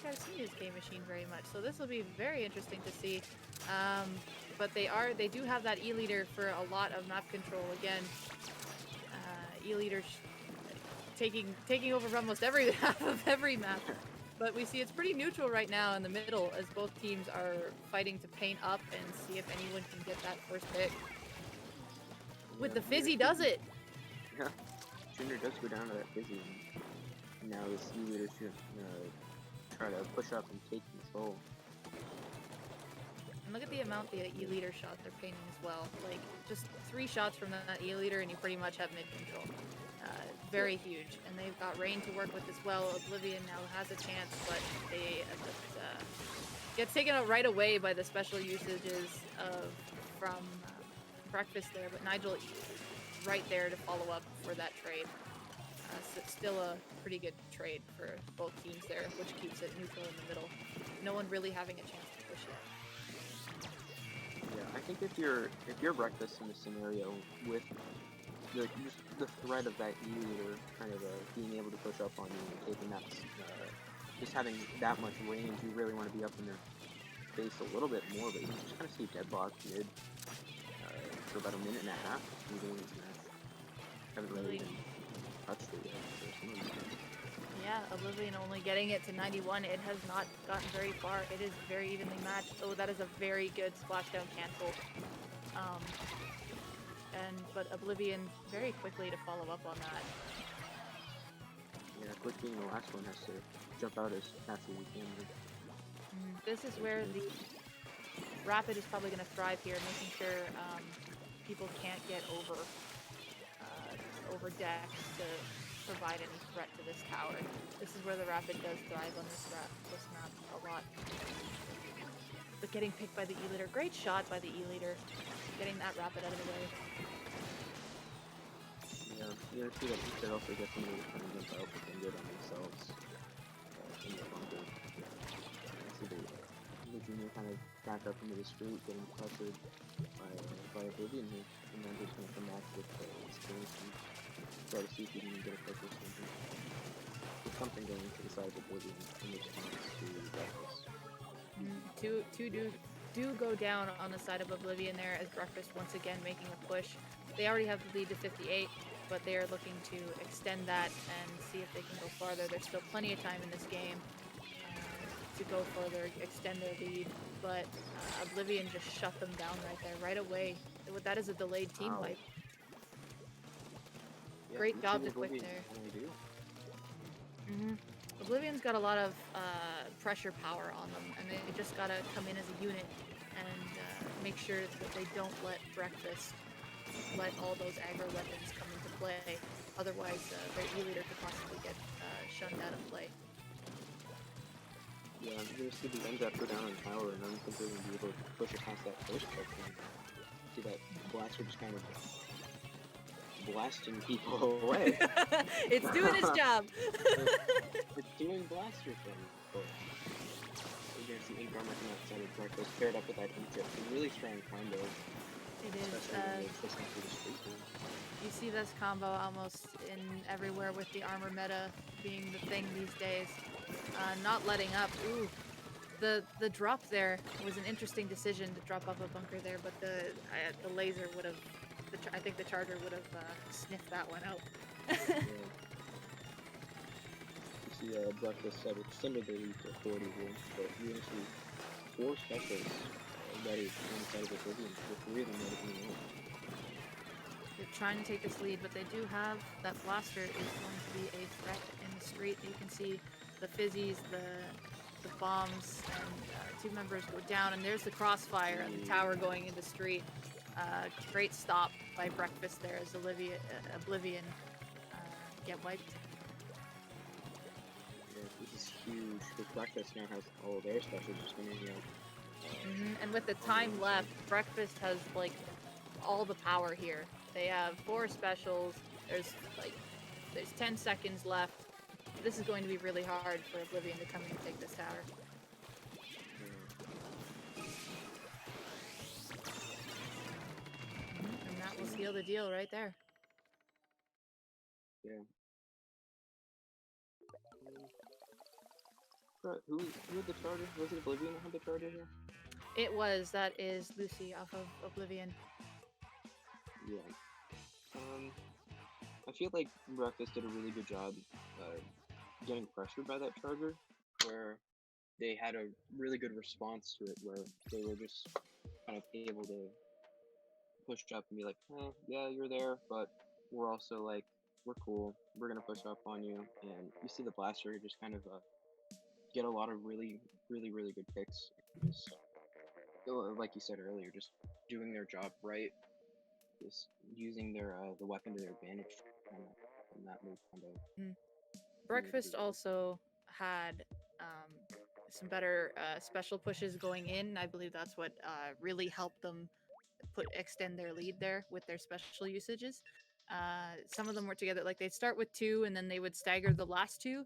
I've seen his game machine very much, so this will be very interesting to see. But they do have that E-leader for a lot of map control again. E-leader taking over almost every half of every map. But we see it's pretty neutral right now in the middle as both teams are fighting to paint up and see if anyone can get that first pick. With the Fizzy does it! Yeah, Junior does go down to that Fizzy. And now this E-leader should try to push up and take control. And look at the amount the E-leader shots are painting as well. Like, just 3 shots from that E-leader and you pretty much have mid-control. Very huge. And they've got Rain to work with as well. Oblivion now has a chance, but they gets taken out right away by the special usages from Breakfast there. But Nigel right there to follow up for that trade. So it's still a pretty good trade for both teams there, which keeps it neutral in the middle. No one really having a chance to push it. Yeah, I think if you're Breakfast in this scenario with the threat of that E-leader kind of being able to push up on you and taking that, just having that much range, you really want to be up in their face a little bit more, but you can just kind of see deadlock mid for about a minute and a half. Haven't really even touched it yet. Yeah, Oblivion only getting it to 91. It has not gotten very far. It is very evenly matched. Oh, that is a very good splashdown cancel. But Oblivion very quickly to follow up on that. Yeah, Quick being the last one has to jump out as fast as he can. This is where the Rapid is probably going to thrive here, making sure people can't get over decks to provide any threat to this tower. This is where the Rapid does thrive on this map a lot. But getting picked by the E-leader, great shot by the E-leader, getting that Rapid out of the way. Yeah, you see that he could also get somebody to kind of jump out but then good on themselves in the bunker. See the Junior kind of back up into the street, getting pressured by Oblivion here, and then just going to come back with experience and try to see if he can get a pick or something. There's something going to the side of Oblivion in response to Breakfast. Two do go down on the side of Oblivion there as Breakfast once again making a push. They already have the lead to 58, but they are looking to extend that and see if they can go farther. There's still plenty of time in this game to go further, extend their lead, but Oblivion just shut them down right there, right away. That is a delayed team wipe. Yeah, great job to Quick there. Oblivion's got a lot of pressure power on them, and they just gotta come in as a unit and make sure that they don't let Breakfast let all those aggro weapons come into play. Otherwise, their E-leader could possibly get shunned out of play. Yeah, I'm going to see the end go down on tower, and I don't think they're going to be able to push it past that first section. See that blaster just kind of blasting people away. It's doing its job. It's doing blaster things. But you're going to see ink armor from that side of Breakfast paired up with that ink jet. Some really strong combos. It is. You see this combo almost in everywhere with the armor meta being the thing these days. Not letting up. Ooh, the drop there was an interesting decision to drop up a bunker there, but the laser would have. I think the charger would have sniffed that one out. Yeah. You see, Breakfast said extended the lead to 40 here, but you're going to see 4 specials ready on the side of Oblivion, with 3 of them ready to move. They're trying to take this lead, but they do have that blaster is going to be a threat in the street. You can see the fizzies, the bombs, and 2 members go down, and there's the crossfire and the tower going into street. Great stop by Breakfast there as Oblivion get wiped. Yeah, this is huge, because Breakfast now has all their specials just going to, And with the time left, Breakfast has like all the power here. They have 4 specials. There's 10 seconds left. This is going to be really hard for Oblivion to come in and take this tower. And that will seal the deal right there. Yeah. Who had the charger? Was it Oblivion that had the charger here? That is Lucy off of Oblivion. Yeah. I feel like Breakfast did a really good job getting pressured by that charger, where they had a really good response to it, where they were just kind of able to push up and be like, yeah, you're there, but we're also like, we're cool, we're gonna push up on you, and you see the Blaster just kind of get a lot of really, really, really good picks, just like you said earlier, just doing their job right, just using their the weapon to their advantage, kind of, and that move kind of. Breakfast also had some better special pushes going in. I believe that's what really helped them extend their lead there with their special usages. Some of them were together, like they'd start with 2 and then they would stagger the last 2.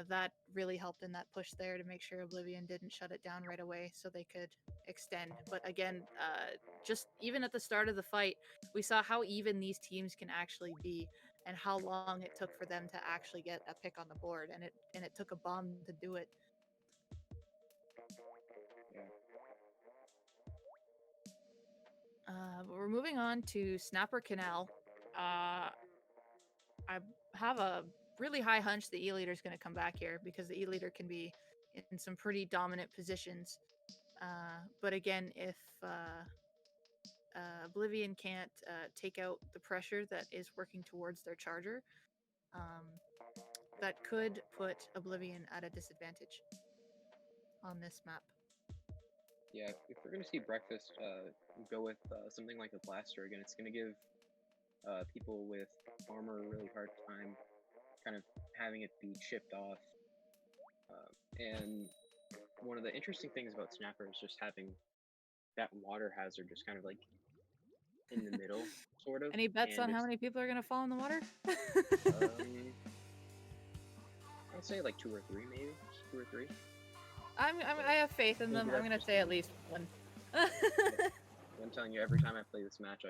That really helped in that push there to make sure Oblivion didn't shut it down right away so they could extend. But again, just even at the start of the fight, we saw how even these teams can actually be and how long it took for them to actually get a pick on the board, and it took a bomb to do it. But we're moving on to Snapper Canal. I have a really high hunch the E-Leader is going to come back here because the E-Leader can be in some pretty dominant positions. But again, if Oblivion can't take out the pressure that is working towards their charger, that could put Oblivion at a disadvantage on this map. Yeah, if we're going to see Breakfast go with something like a Blaster again, it's going to give people with armor a really hard time kind of having it be chipped off. And one of the interesting things about Snapper is just having that water hazard just kind of like in the middle, sort of. Any bets on how many people are going to fall in the water? I'd say like 2 or 3, maybe. Just 2 or 3. I have faith in them. I'm going to say at least 1. I'm telling you, every time I play this match,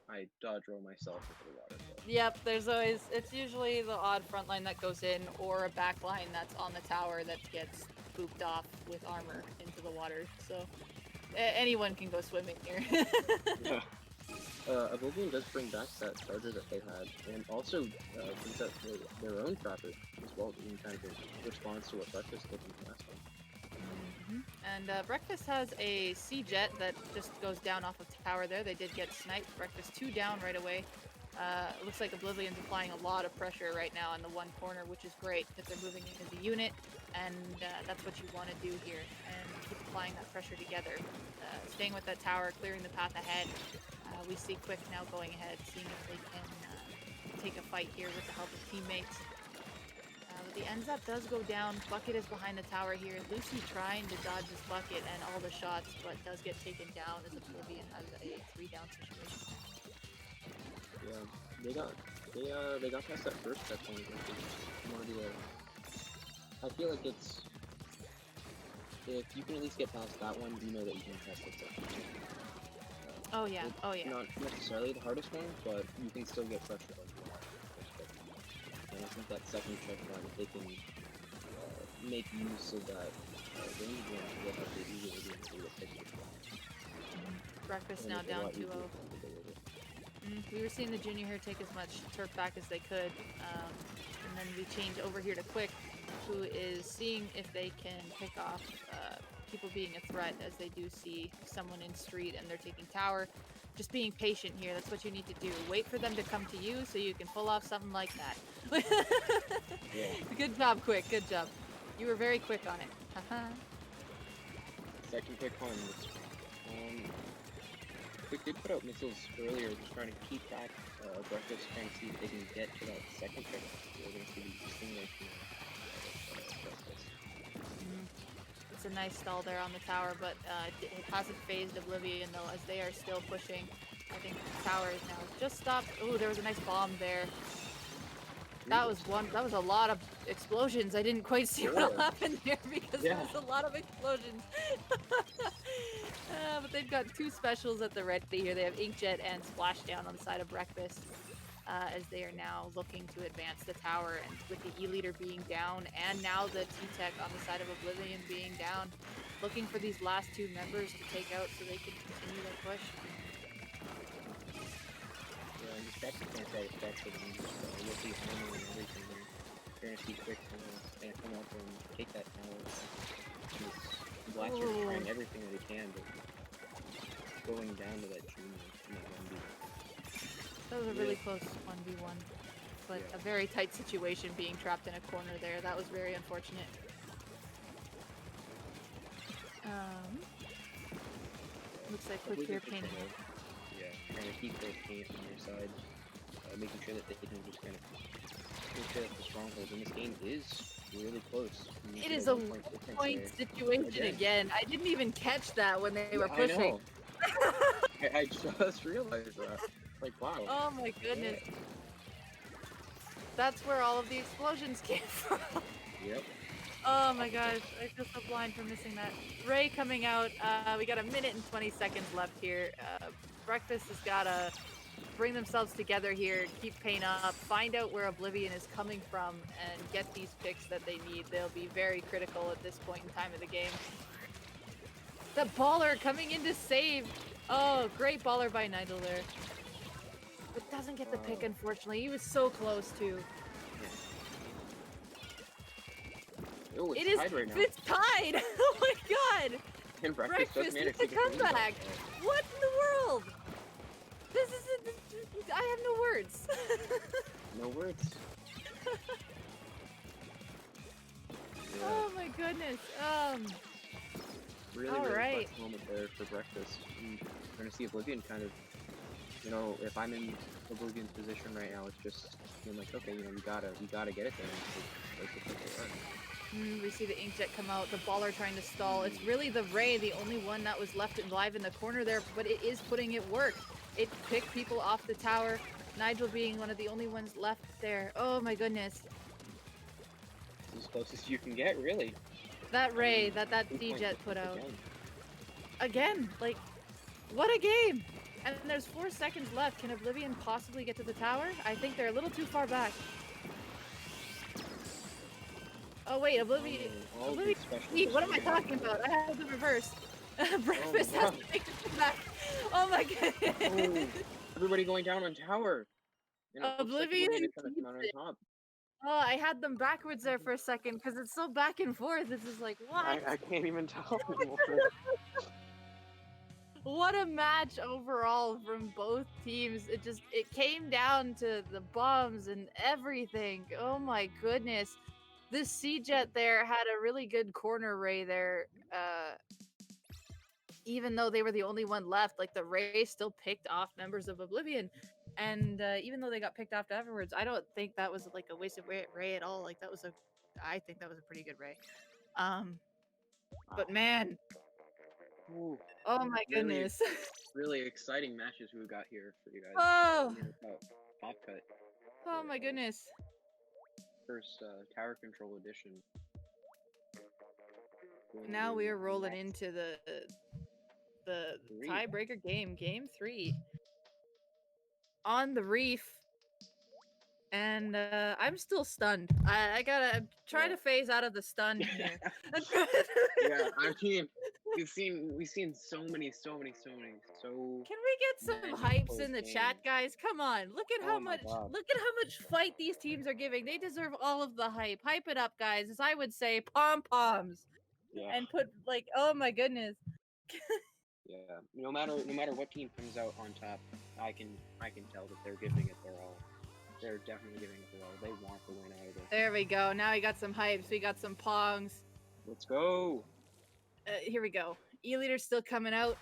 I dodge roll myself into the water. So. Yep, it's usually the odd front line that goes in, or a back line that's on the tower that gets booped off with armor into the water. So anyone can go swimming here. Yeah. Oblivion does bring back that charger that they had, and also brings out their own trapper as well, in kind of in response to what Breakfast did in the last one. And Breakfast has a C-Jet that just goes down off of tower there. They did get sniped. Breakfast 2 down right away. It looks like Oblivion's applying a lot of pressure right now in the one corner, which is great because they're moving in as a unit, and that's what you want to do here, and keep applying that pressure together. Staying with that tower, clearing the path ahead. We see Quick now going ahead, seeing if they can take a fight here with the help of teammates. But the ends up does go down. Bucket is behind the tower here. Lucy trying to dodge this Bucket and all the shots, but does get taken down as Oblivion has a 3-down situation. Yeah, they got past that first checkpoint, which is more the. I feel like it's. If you can at least get past that one, you know that you can pass the second one. Oh yeah. Not necessarily the hardest one, but you can still get pressure on the and I think that second checkpoint, if they can make use of that range one, they'll have to easily be able to take it. Breakfast now down 2-0. We were seeing the junior here take as much turf back as they could, and then we change over here to Quick, who is seeing if they can pick off people being a threat as they do see someone in street and they're taking tower. Just being patient here, that's what you need to do. Wait for them to come to you so you can pull off something like that. Yeah. Good job, Quick, good job. You were very quick on it. Second quick one. Quick did put out missiles earlier, just trying to keep back Breakfast, trying to see if they can get to that second checkpoint. We're going to see the distinguishing Breakfast. It's a nice stall there on the tower, but it hasn't phased Oblivion though, as they are still pushing. I think the tower is now just stopped. Oh, there was a nice bomb there. That was a lot of explosions. I didn't quite see what happened there because there was a lot of explosions. But they've got 2 specials at the ready here. They have Inkjet and Splashdown on the side of Breakfast. as they are now looking to advance the tower, and with the E-leader being down, and now the T-Tech on the side of Oblivion being down, looking for these last two members to take out so they can continue their push. Yeah, and just back to cancel effect for them. You'll see armor and everything there. They're gonna see quick and come up and take that tower. Blasters are trying everything that they can, but going down to that junior in that 1v. That was a really close 1v1, but a very tight situation being trapped in a corner there. That was very unfortunate. Looks like quick clear painting. Yeah, trying to keep their paint on their side, making sure that they can just kind of make sure that the strongholds in this game is really close. It is a point situation again. I didn't even catch that when they were pushing. I know. I just realized that. Like, wow. Oh my goodness. Yeah. That's where all of the explosions came from. Yep. Oh my gosh, I feel so blind for missing that. Ray coming out. We got a minute and 20 seconds left here. Breakfast has got to bring themselves together here, keep paint up, find out where Oblivion is coming from, and get these picks that they need. They'll be very critical at this point in time of the game. The baller coming in to save. Oh, great baller by Nigel there. But doesn't get the pick, unfortunately. He was so close, too. Oh, it's tied right now. It's tied! Oh my god! And Breakfast with the comeback! What in the world? This is I have no words. No words. Yeah. Oh my goodness. Really, really fun moment there for Breakfast. We're gonna see Oblivion kind of, you know, if I'm in Oblivion's position right now, it's just being like, okay, you know, we gotta get it there. We see the Inkjet come out, the baller trying to stall. It's really the Ray, the only one that was left alive in the corner there, but it is putting it work. It picked people off the tower, Nigel being one of the only ones left there. Oh my goodness. It's as close as you can get, really. That Ray, that D-Jet put out. Again, like, what a game! And there's 4 seconds left. Can Oblivion possibly get to the tower? I think they're a little too far back. Oh wait, Oblivion. What am I talking about? I have the reverse. Breakfast has to make it back. Oh my goodness. Everybody going down on tower. Oblivion. On top. Oh, I had them backwards there for a second because it's so back and forth. This is like, what? I can't even tell anymore. What a match overall from both teams. It came down to the bombs and everything. Oh my goodness. This C-Jet there had a really good corner Ray there. Even though they were the only one left, like the Ray still picked off members of Oblivion. And even though they got picked off afterwards, I don't think that was like a wasted Ray at all. Like I think that was a pretty good Ray. But man. Ooh, oh my goodness. Really exciting matches we got here for you guys. Oh. Top cut. Oh my goodness. First tower control edition. Now we are rolling into the tiebreaker game 3 on the reef, and I'm still stunned. I'm trying to phase out of the stun here. Yeah, I mean, we've seen so many. Can we get some hypes in the chat, guys? Come on, look at how much fight these teams are giving. They deserve all of the hype. Hype it up, guys. As I would say, pom-poms. Yeah. And put like, oh my goodness. Yeah. No matter what team comes out on top, I can tell that they're giving it their all. They're definitely giving it their all. They want the win out of this. There we go. Now we got some hypes. We got some pongs. Let's go. Here we go. E-Leader's still coming out.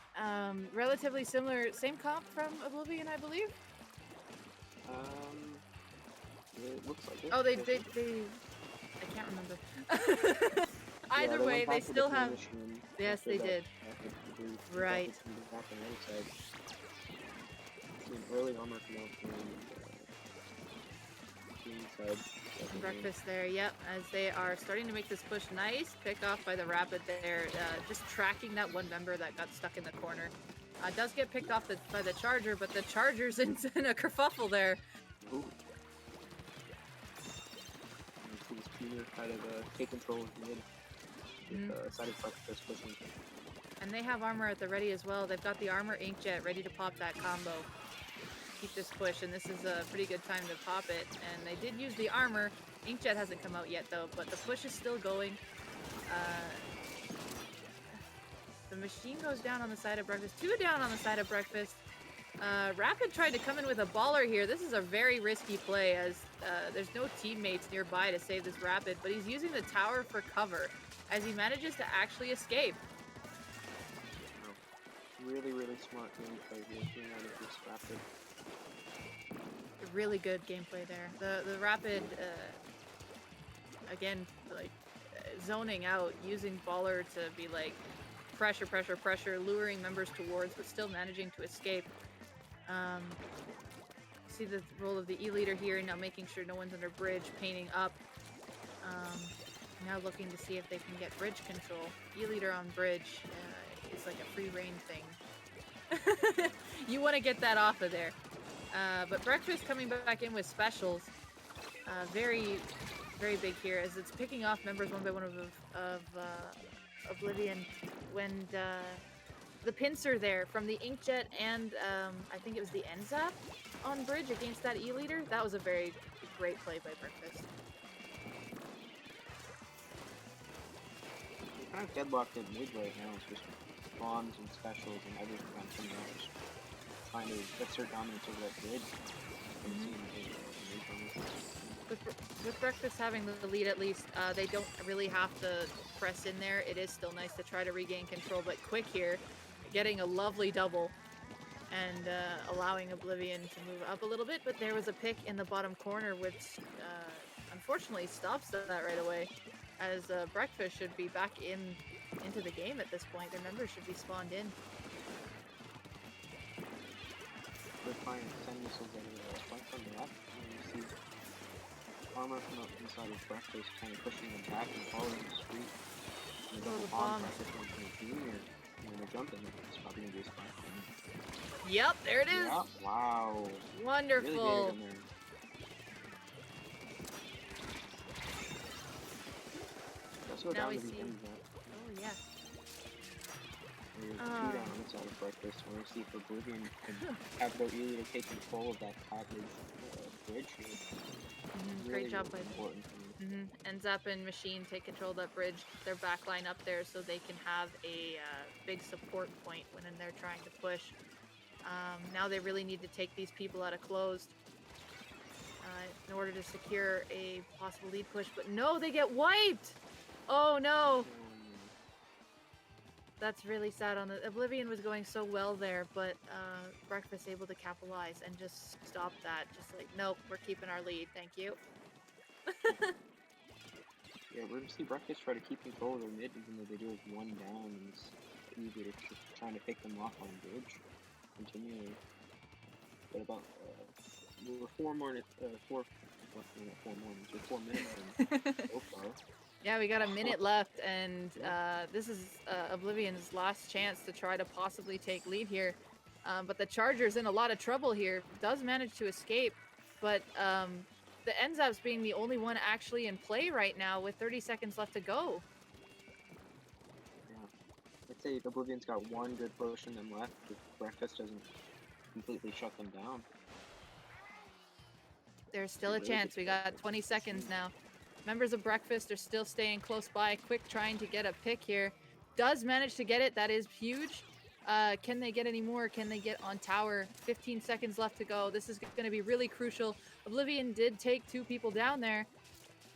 Relatively similar, same comp from Oblivion, I believe. It looks like it. Oh, they I can't remember. Either way, they still have. Yes, they did. Right. Early armor from Breakfast there, yep, as they are starting to make this push. Nice pick off by the Rapid there, just tracking that one member that got stuck in the corner. Does get picked off by the Charger, but the Charger's in a kerfuffle there. Ooh. You see this junior kind of take control of mid with side of breakfast pushing. And they have armor at the ready as well. They've got the armor inkjet ready to pop that combo. Keep this push, and this is a pretty good time to pop it. And they did use the armor. Inkjet hasn't come out yet though, but the push is still going. The machine goes down on the side of breakfast. 2 down on the side of breakfast. Rapid tried to come in with a baller here. This is a very risky play as there's no teammates nearby to save this Rapid, but he's using the tower for cover as he manages to actually escape. Really, really smart gameplay here, being out of this Rapid. Really good gameplay there. The Rapid, again, like zoning out, using baller to be like pressure, pressure, pressure, luring members towards, but still managing to escape. See the role of the E-leader here, now making sure no one's under bridge, painting up. Now looking to see if they can get bridge control. E-leader on bridge is like a free reign thing. You want to get that off of there. But Breakfast coming back in with specials. Very, very big here as it's picking off members one by one of Oblivion when the pincer there from the Inkjet and I think it was the NZAP on bridge against that E-leader. That was a very great play by Breakfast. They're kind of deadlocked in mid right now. It's just bombs and specials and everything on some else. Trying to assert dominance over that bridge. With Breakfast having the lead at least, they don't really have to press in there. It is still nice to try to regain control, but Quick here, getting a lovely double and allowing Oblivion to move up a little bit, but there was a pick in the bottom corner which unfortunately stops that right away as Breakfast should be back into the game at this point. Their members should be spawned in. They're firing 10 missiles at a point from the left, and you see armor from up inside of Breakfast, kind of pushing them back and following the street. And the double bomb Breakfast went from the junior, and when they're jumping, it's probably going to be a spot. Yep, there it is! Yep, wow. Wonderful! Really now we see... Oh, yeah. There's 2 down on the side of Breakfast. We're going to see if Oblivion can have their E-leader take control of that top bridge here. Really, great job really by them. NZAP and Machine take control of that bridge. Their backline up there so they can have a big support point when they're trying to push. Now they really need to take these people out of closed in order to secure a possible lead push. But no, they get wiped! Oh no! That's really sad. On the Oblivion was going so well there, but Breakfast able to capitalize and just stop that. Just like, nope, we're keeping our lead. Thank you. Yeah, we're gonna see Breakfast try to keep control of their mid, even though they do have 1 down, and it's easy to just trying to pick them off on bridge continually. But about we're 4 minutes so far. Yeah, we got a minute left, and this is Oblivion's last chance to try to possibly take lead here. But the Charger's in a lot of trouble here. Does manage to escape, but the NZAP's being the only one actually in play right now with 30 seconds left to go. Yeah. I'd say Oblivion's got 1 good push in them left if Breakfast doesn't completely shut them down. There's still a chance. We got 20 seconds now. Members of Breakfast are still staying close by. Quick trying to get a pick here. Does manage to get it. That is huge. Can they get any more? Can they get on tower? 15 seconds left to go. This is going to be really crucial. Oblivion did take 2 people down there.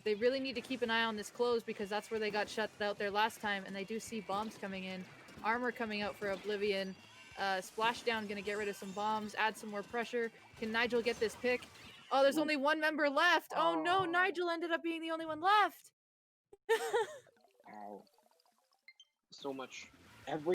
They really need to keep an eye on this close because that's where they got shut out there last time. And they do see bombs coming in. Armor coming out for Oblivion. Splashdown going to get rid of some bombs. Add some more pressure. Can Nigel get this pick? Oh, there's only 1 member left. Oh no, Nigel ended up being the only one left. Ow. So much. Every